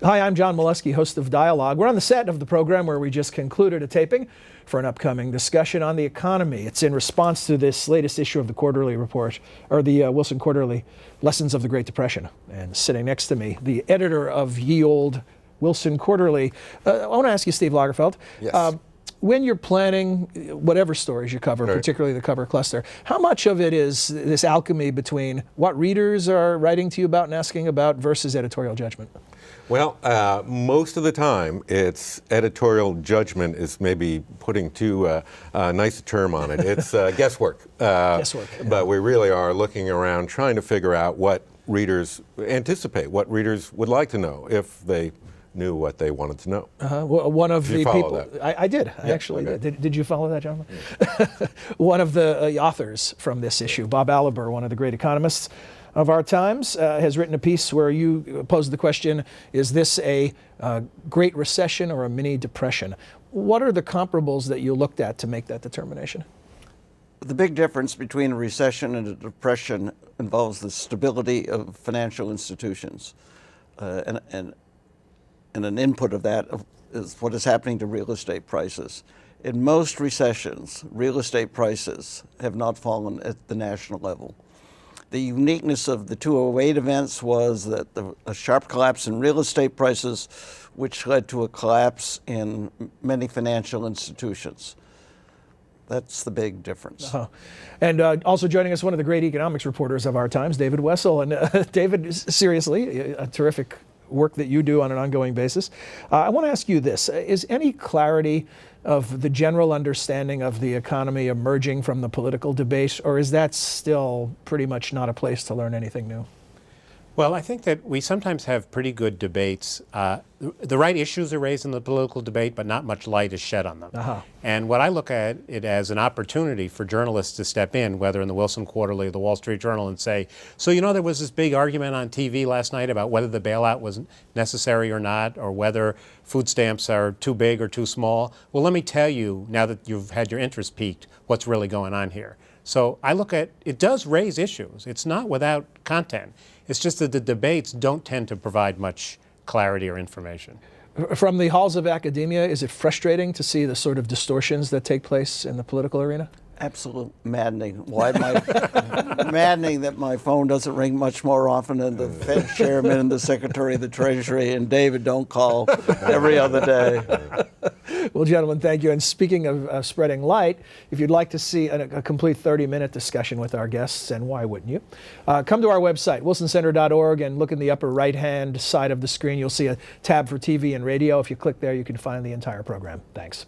Hi, I'm John Molesky, host of Dialogue. We're on the set of the program where we just concluded a taping for an upcoming discussion on the economy. It's in response to this latest issue of the quarterly report, or the Wilson Quarterly, Lessons of the Great Depression. And sitting next to me, the editor of ye old Wilson Quarterly. I want to ask you, Steve Lagerfeld. Yes. When you're planning whatever stories you cover, Right. particularly the cover cluster, how much of it is this alchemy between what readers are writing to you about and asking about versus editorial judgment? Well, most of the time, it's editorial judgment is maybe putting too nice a term on it. It's guesswork. Guesswork. Yeah. But we really are looking around trying to figure out what readers anticipate, what readers would like to know if they knew what they wanted to know. Well, one of Did the you follow people, that? I did. I Yeah, actually okay. did. Did you follow that, John? Yeah. One of the authors from this issue, Bob Aliber, one of the great economists of our times, has written a piece where you posed the question, is this a Great Recession or a mini depression? What are the comparables that you looked at to make that determination? The big difference between a recession and a depression involves the stability of financial institutions. And an input of that is what is happening to real estate prices. In most recessions, real estate prices have not fallen at the national level. The uniqueness of the 2008 events was that a sharp collapse in real estate prices, which led to a collapse in many financial institutions. That's the big difference. And also joining us, one of the great economics reporters of our times, David Wessel. And David, seriously, a terrific work that you do on an ongoing basis. I want to ask you this. Is any clarity of the general understanding of the economy emerging from the political debate, or is that still pretty much not a place to learn anything new? Well, I think that we sometimes have pretty good debates. The right issues are raised in the political debate, but not much light is shed on them. And what I look at it as an opportunity for journalists to step in, whether in the Wilson Quarterly or the Wall Street Journal, and say, so you know there was this big argument on TV last night about whether the bailout was necessary or not, or whether food stamps are too big or too small. Well, let me tell you, now that you've had your interest piqued, what's really going on here. So I look at, it does raise issues. It's not without content. It's just that the debates don't tend to provide much clarity or information. From the halls of academia, is it frustrating to see the sort of distortions that take place in the political arena? Absolute maddening. Why maddening that my phone doesn't ring much more often than the Fed chairman and the Secretary of the Treasury and David don't call every other day. Well, gentlemen, thank you. And speaking of spreading light, if you'd like to see a complete 30-minute discussion with our guests, and why wouldn't you, come to our website, wilsoncenter.org, and look in the upper right-hand side of the screen. You'll see a tab for TV and radio. If you click there, you can find the entire program. Thanks.